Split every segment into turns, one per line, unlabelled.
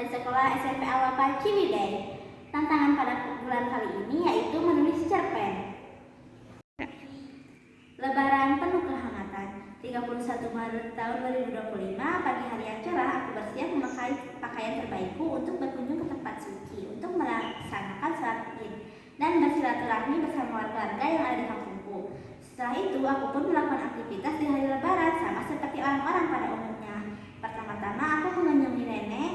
dari sekolah SMP Awapa Ciwidey. Tantangan pada bulan kali ini yaitu menulis cerpen. Lebaran penuh kehangatan. 31 Maret tahun 2025, pagi hari yang cerah, aku bersiap memakai pakaian terbaikku untuk berkunjung ke tempat suci untuk melaksanakan sholat Id dan bersilaturahmi bersama warga-warga yang ada di kampungku. Setelah itu, aku pun melakukan aktivitas di hari Lebaran sama seperti orang-orang pada umumnya. Pertama-tama aku mengunjungi nenek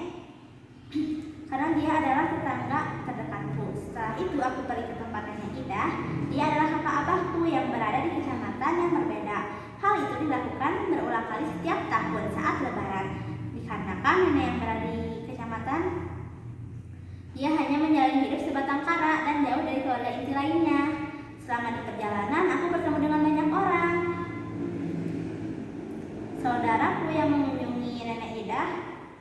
karena dia adalah tetangga terdekatku. Setelah itu aku pergi ke tempat nenek Ida. Dia adalah kakak abahku yang berada di kecamatan yang berbeda. Hal itu dilakukan berulang kali setiap tahun saat Lebaran. Dikarenakan nenek yang berada di kecamatan, dia hanya menjalani hidup sebatang kara dan jauh dari keluarga inti lainnya. Selama di perjalanan, aku bertemu dengan banyak orang. Saudaraku yang mengunjungi nenek Ida,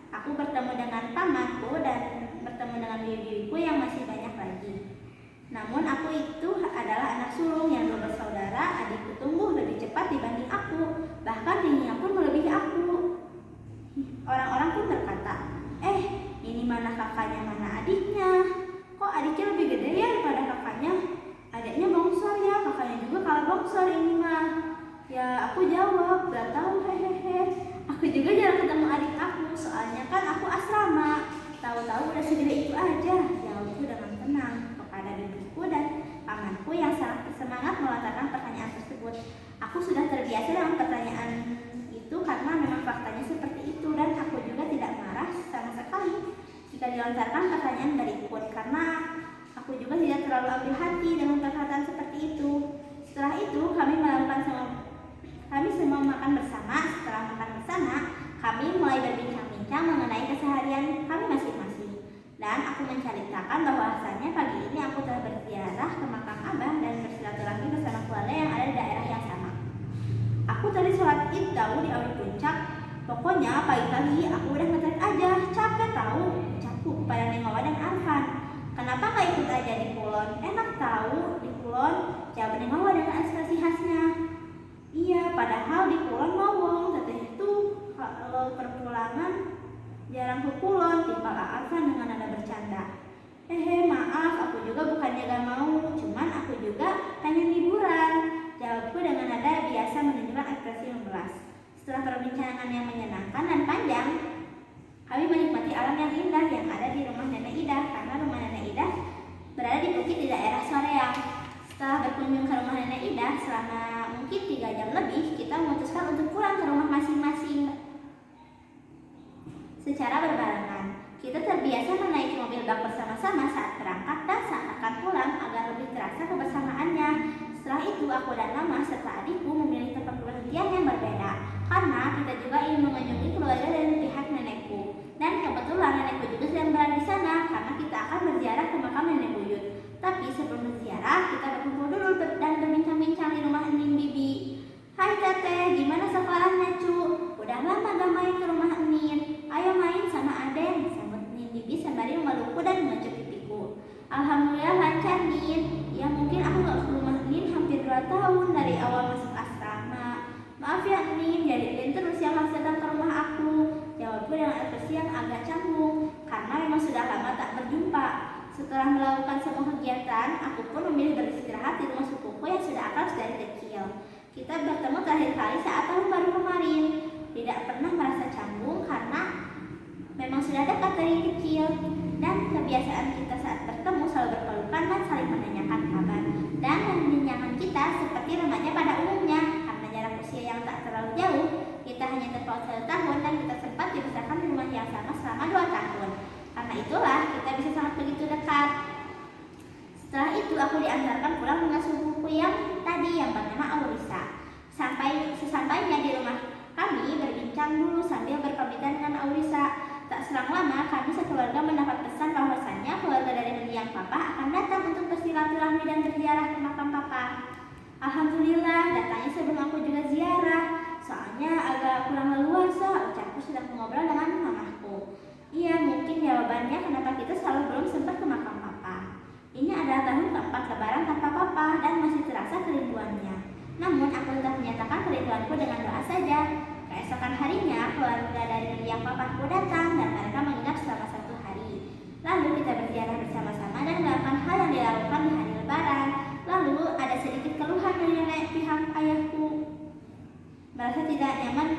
aku bertemu dengan pamanku dan bertemu dengan bibi-bibiku yang masih banyak lagi. Namun aku itu adalah anak sulung yang dua bersaudara. Adikku tumbuh lebih cepat dibanding aku, bahkan tingginya pun melebihi aku. Orang-orang pun berkata, ini mana kakaknya, mana adiknya? Kok adiknya lebih gede ya daripada kakaknya? Adiknya bongsor ya, kakaknya juga kalah bongsor ini mah. Ya aku jawab, gak tahu, hehehe. Aku juga jarang ketemu adik aku, soalnya kan aku asrama. Tahu-tahu udah segede itu aja, jawabku dengan tenang kepada bibiku dan pamanku yang sangat bersemangat melontarkan pertanyaan tersebut. Aku sudah terbiasa dengan pertanyaan itu karena memang faktanya seperti itu dan aku juga tidak marah sama sekali jika dilontarkan pertanyaan berikut karena aku juga tidak terlalu ambil hati dengan perkataan seperti itu. Setelah itu kami semua makan bersama. Setelah makan bersama, kami mulai berbincang-bincang mengenai keseharian kami masing-masing. Dan aku menceritakan bahwasannya pagi ini aku telah berziarah ke makam abah dan bersilaturahmi bersama keluarga yang ada di daerah yang sama. Aku tadi sholat Id tahu di Awi Puncak. Pokoknya pagi-pagi aku udah ngetrek aja, capek tahu, ucapku kepada Neng Wawa dan Arfan. Kenapa gak ikut aja di Kulon? Enak tahu di Kulon, jawab Neng Wawa dengan ekspresi khasnya. Iya, padahal di Kulon ngomong, teteh itu kalau perpulangan jarang ke Kulon, timpal Arfan dengan nada bercanda. Maaf, aku juga bukannya gak mau, cuman aku juga pengen liburan, jawabku dengan nada biasa menunjukkan ekspresi memelas. Setelah perbincangan yang menyenangkan dan panjang, kami menikmati alam yang indah yang ada di rumah nenek Ida, karena rumah nenek Ida berada di bukit di daerah Soreang. Setelah berkunjung ke rumah nenek Ida selama mungkin 3 jam lebih, kita memutuskan untuk pulang ke rumah masing-masing secara berbarengan. Kita terbiasa menaiki mobil bak bersama-sama saat berangkat dan saat akan pulang agar lebih terasa kebersamaannya. Setelah itu aku dan Mama serta adikku memilih tempat berhentian yang berbeda karena kita juga ingin mengunjungi keluarga dari pihak nenekku. Dan kebetulan nenekku juga sedang berada di sana karena kita akan berziarah ke makam nenek buyut. Tapi sebelum berziarah, kita berkumpul dulu dan berbincang-bincang di rumah Ening Bibi. Hai teteh, gimana sekolahnya cu? Udah lama gak main ke rumah Enin. Ayo main sama Aden, sambut Ening Bibi sembari memelukku dan mengecup pipiku. Alhamdulillah lancar Nin. Ya mungkin aku gak ke rumah Enin hampir 2 tahun dari awal masuk asrama. Maaf ya Enin, jadi Enin terus yang harus datang ke rumah aku, jawabku dengan ekspresi yang agak canggung karena memang sudah lama tak berjumpa. Setelah melakukan semua kegiatan, aku pun memilih beristirahat di rumah sepupuku yang sudah akrab dari kecil. Kita bertemu terakhir kali saat tahun baru kemarin. Tidak pernah merasa canggung karena memang sudah dekat dari kecil. Dan kebiasaan kita saat bertemu selalu berpelukan dan saling menanyakan kabar. Dan menyenangkan kita seperti remaja pada umumnya. Karena jarak usia yang tak terlalu jauh, kita hanya terpaut 1 tahun dan kita sempat dibesarkan di rumah yang sama selama 2 tahun. Karena itulah kita bisa sangat begitu dekat. Setelah itu aku diantarkan pulang dengan sepupuku yang tadi yang bernama Aurisa. Sesampainya di rumah kami berbincang dulu sambil berpamitan dengan Aurisa. Tak selang lama kami sekeluarga mendapat pesan bahwasannya keluarga dari mendiang papa akan datang untuk bersilaturahmi dan berziarah ke makam papa. Alhamdulillah, datangnya sebelum aku juga ziarah. Soalnya agak kurang leluasa, ucapku sedang mengobrol dengan mamaku. Iya, mungkin jawabannya kenapa kita selalu belum sempat ke makam papa. Ini adalah tahun keempat lebaran tanpa papa dan masih terasa kerinduannya. Namun aku tetap menyatakan kerinduanku dengan doa saja. Keesokan harinya keluarga dari mendiang papaku datang dan mereka menginap selama 1 merasa tidak nyaman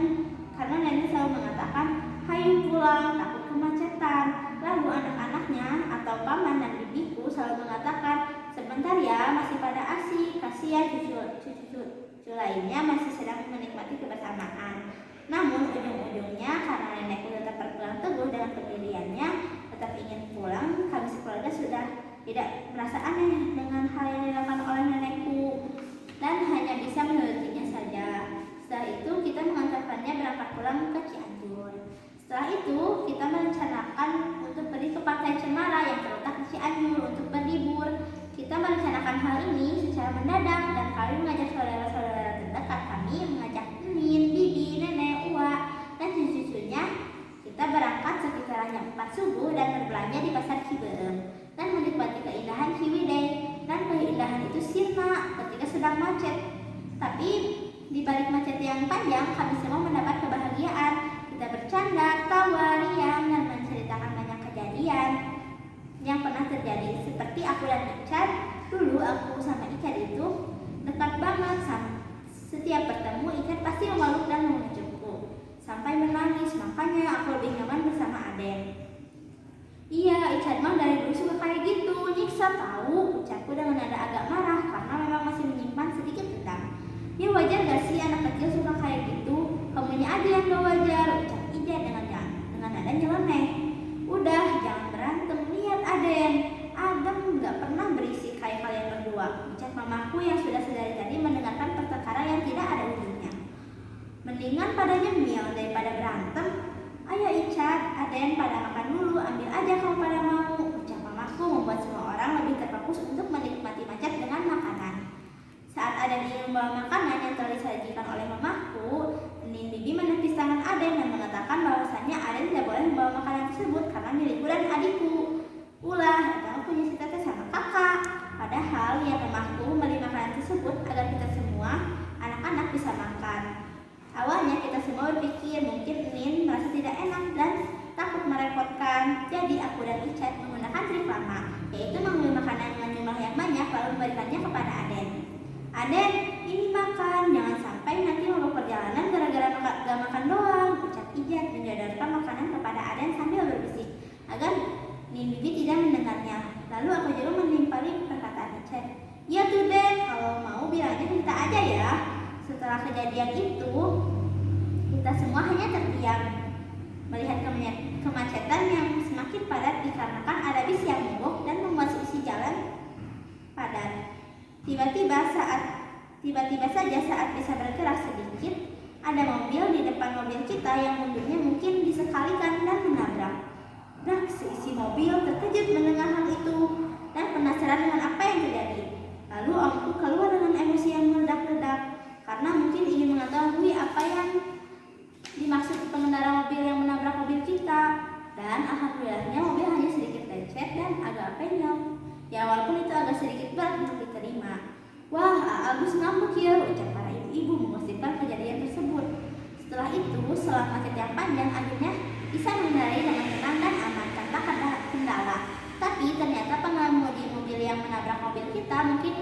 karena nenek selalu mengatakan, "Hayu pulang, takut kemacetan." Lalu anak-anaknya atau paman dan bibiku selalu mengatakan, "Sebentar ya, masih pada asik, kasihan cucu lainnya masih sedang menikmati kebersamaan." Namun ujung-ujungnya karena nenekku tetap berpegang teguh dengan pendiriannya, tetap ingin pulang, kami sekeluarga sudah tidak merasa aneh dengan hal yang dilakukan oleh nenekku dan hanya bisa menurutinya saja. Setelah itu kita mengantarkannya berangkat pulang ke Cianjur. Setelah itu kita merencanakan untuk pergi ke Pantai Cemara yang terletak di Cianjur untuk berlibur. Kita merencanakan hal ini secara mendadak dan kami mengajak saudara-saudara terdekat kami, mengajak Nin, Bibi, Nenek, Uwa, dan cucu-cucunya. Kita berangkat sekitar jam 4 subuh dan berbelanja di Pasar Ciberem dan menikmati keindahan Ciwidey. Dan keindahan itu sirna ketika sedang macet. Tapi di balik macet yang panjang, kami semua mendapat kebahagiaan. Kita bercanda, tawa, riang, dan menceritakan banyak kejadian yang pernah terjadi. Seperti aku dan Ican, dulu aku sama Ican itu dekat banget. Setiap bertemu, Ican pasti memeluk dan mengejutku sampai menangis. Makanya aku lebih nyaman bersama Aden. "Iya, Ican mah dari dulu suka kayak gitu, nyiksa tahu," ucapku dengan nada agak marah karena memang masih menyimpan sedikit dendam. "Ya wajar gak sih anak kecil suka kayak gitu? Kamunya aja yang gak wajar," ucap Ida dengan nada nyeleneh. "Udah, jangan berantem, lihat Aden. Adem gak pernah berisik kayak kalian berdua," ucap mamaku yang sudah sedari tadi mendengarkan pertengkaran yang tidak ada ujungnya. "Mendingan pada nyemil daripada berantem. Ayo Ican, Aden pada makan dulu, ambil aja kalau pada mau," ucap mamaku membuat semua orang lebih terfokus untuk menikmati macet dengan makanan. Saat Aden ingin membawa makanan yang telah disajikan oleh mamaku, Nin Bibi menepis tangan Aden dan mengatakan bahwasannya Aden tidak boleh membawa makanan tersebut karena milikku dan adikku. Ulah, Aden punya cita-cita sama kakak. Padahal ya mamaku membeli makanan tersebut agar kita semua anak-anak bisa makan. Awalnya kita semua berpikir mungkin Nin merasa tidak enak dan takut merepotkan. Jadi aku dan Icat menggunakan trik lama, yaitu membeli makanan dengan jumlah yang banyak lalu memberikannya kepada Aden. "Aden, ini makan, jangan sampai nanti mogok perjalanan gara-gara gak makan doang," ucap Ijat menjodorkan makanan kepada Aden sambil berbisik agar Nin Bibi tidak mendengarnya. Lalu aku juga menimpali perkataan Icat. "Ya tuh Den, kalau mau bilang aja kita aja ya." Setelah kejadian itu, kita semua hanya terdiam melihat kemacetan yang semakin padat dikarenakan ada bis yang mogok dan membuat isi jalan padat. Tiba-tiba saja saat bisa bergerak sedikit, ada mobil di depan mobil kita yang mundurnya mungkin disekalikan dan menabrak. Seisi mobil terkejut mendengar hal itu dan penasaran dengan apa yang terjadi. Lalu omku keluar dengan emosi yang meledak-ledak karena mungkin ingin mengetahui apa yang dimaksud pengendara mobil yang menabrak mobil kita. Dan alhamdulillahnya mobil hanya sedikit lecet dan agak penyok. Ya walaupun itu agak sedikit berat untuk diterima. "Wah, Agus ngambek ya," ucap para ibu-ibu menggosipkan kejadian tersebut. Setelah itu, setelah macet yang panjang, akhirnya bisa mengendarai dengan tenang dan aman tanpa kendala. Tapi ternyata pengemudi mobil yang menabrak mobil kita mungkin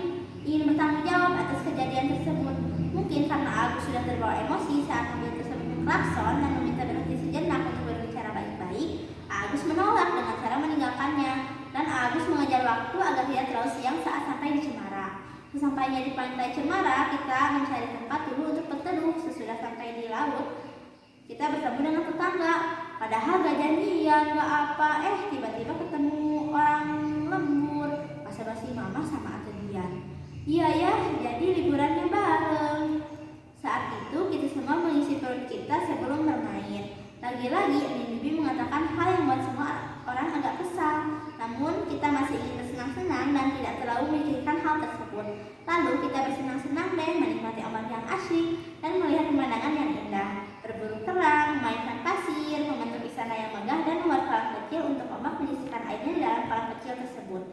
ingin bertanggung jawab atas kejadian tersebut. Mungkin karena Agus sudah terbawa emosi saat mobil tersebut berklakson dan meminta berhenti sejenak untuk berbicara baik-baik, Agus menolak dengan cara meninggalkannya. Dan Agus mengejar waktu agar tidak terlalu siang saat sampai di Cemara. Sesampainya di Pantai Cemara, kita mencari tempat dulu untuk berteduh. Sesudah sampai di laut, kita bertemu dengan tetangga. Padahal gak janjian, gak apa. Tiba-tiba ketemu orang lembur. Basa-basi mama sama Atedian. "Iya ya, jadi liburannya bareng." Saat itu kita semua mengisi perut kita sebelum bermain. Lagi-lagi Nin Bibi mengatakan hal yang membuat semua orang agak kesal. Namun kita masih ingin bersenang-senang dan tidak terlalu memikirkan hal tersebut. Lalu kita bersenang-senang dan menikmati ombak yang asyik dan melihat pemandangan yang indah. Berburu kerang, memainkan pasir, membentuk istana yang megah dan membuat kolam kecil untuk ombak menyisikan airnya di dalam kolam kecil tersebut.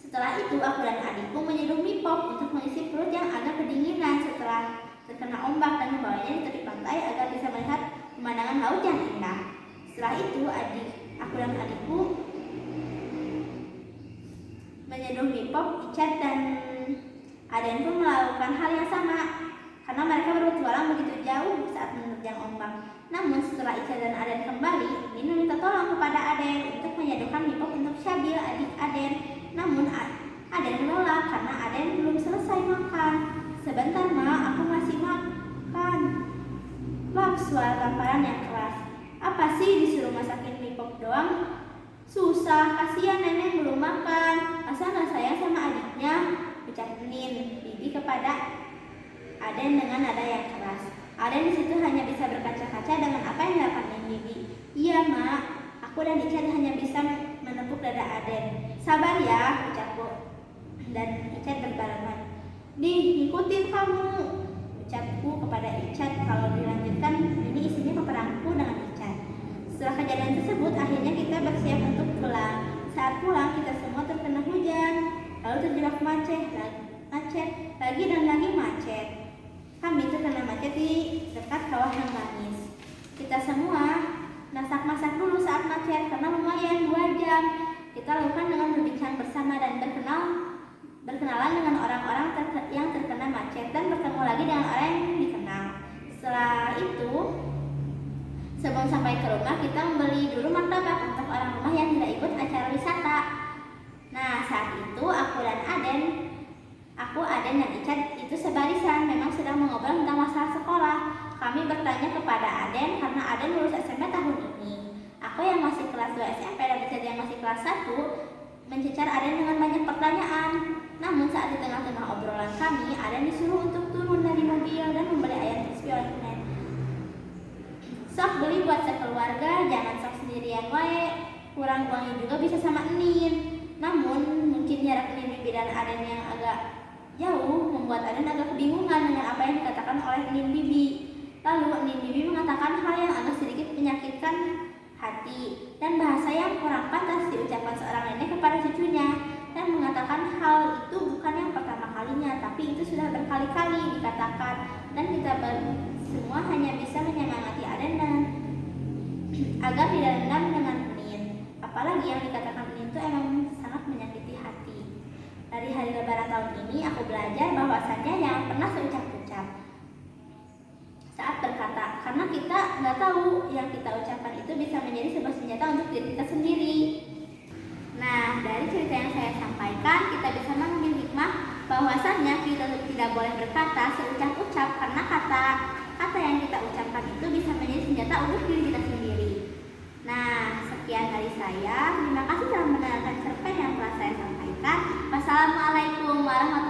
Setelah itu aku dan adikku menyeduh mie pop untuk mengisi perut yang agak kedinginan setelah terkena ombak dan membawanya di tepi pantai agar bisa melihat pemandangan laut yang indah. Setelah itu aku dan adikku menyeduh mie pop, Icat dan Aden pun melakukan hal yang sama. karena mereka berpetualang begitu jauh saat menerjang ombak. Namun setelah Ica dan Aden kembali, Min meminta tolong kepada Aden untuk menyadukan mie pop untuk Syabil, adik Aden. Namun Aden menolak karena Aden belum selesai makan. "Sebentar Ma, aku masih makan." Bak, suara tamparan yang keras. "Apa sih disuruh masakin mie pop doang? Susah, kasihan nenek belum makan. Masa nggak sayang sama adiknya?" ucap Nin Bibi kepada Aden dengan nada yang keras. Aden di situ hanya bisa berkaca-kaca dengan apa yang dilakukan Nin Bibi. "Iya Mak, aku dan Ica hanya bisa menepuk dada Aden." "Sabar ya," ucapku dan Ica berbarengan. "Ikutin kamu," ucapku kepada Ica. Kalau dilanjutkan, ini isinya peperangku dengan Ica. Setelah kejadian tersebut, akhirnya kita bersiap untuk pulang. Saat pulang, kita semua terkena hujan, lalu terjebak macet, lagi dan lagi macet. Kami terkena macet di dekat kawah yang manis. Kita semua masak-masak dulu saat macet karena lumayan 2 jam. Kita lakukan dengan berbincang bersama dan berkenalan dengan orang-orang yang terkena macet dan bertemu lagi dengan orang yang dikenal. Setelah itu, sebelum sampai ke rumah, kita membeli dulu martabak untuk orang rumah yang tidak ikut acara wisata. Nah, saat itu aku, Aden dan Ica itu sebarisan, memang sedang mengobrol tentang masalah sekolah. Kami bertanya kepada Aden karena Aden lulus SMP tahun ini. Aku yang masih kelas 2 SMP dan Ica yang masih kelas 1 mencecar Aden dengan banyak pertanyaan. Namun saat di tengah-tengah obrolan kami, Aden disuruh untuk turun dari mobil dan membeli ayam crispy oleh Nen. "Sok beli buat sekeluarga, jangan sok sendirian wae, kurang uangnya juga bisa sama Nin." Namun mungkin jarak Nin Bibi dan Aden yang agak jauh membuat Aden agak kebingungan dengan apa yang dikatakan oleh Nin Bibi. Lalu Nin Bibi mengatakan hal yang agak sedikit menyakitkan hati dan bahasa yang kurang pantas diucapkan seorang nenek kepada cucunya, dan mengatakan hal itu bukan yang pertama kalinya, tapi itu sudah berkali-kali dikatakan, dan kita semua hanya bisa menyemangati Aden dan agar tidak dendam dengan Nin. Apalagi yang dikatakan Nin itu emang sangat menyakiti hati. Dari hari Lebaran tahun ini aku belajar bahwasannya jangan pernah seucap-ucap saat berkata, karena kita nggak tahu yang kita ucapkan itu bisa menjadi sebuah senjata untuk diri kita sendiri. Nah, dari cerita yang saya sampaikan, kita bisa mengambil hikmah bahwasannya kita tidak boleh berkata seucap-ucap karena kata yang kita ucapkan itu bisa menjadi senjata untuk diri kita sendiri. Nah, sekian dari saya. Terima kasih telah mendengarkan cerpen yang telah saya sampaikan. Wassalamualaikum warahmatullahi wabarakatuh.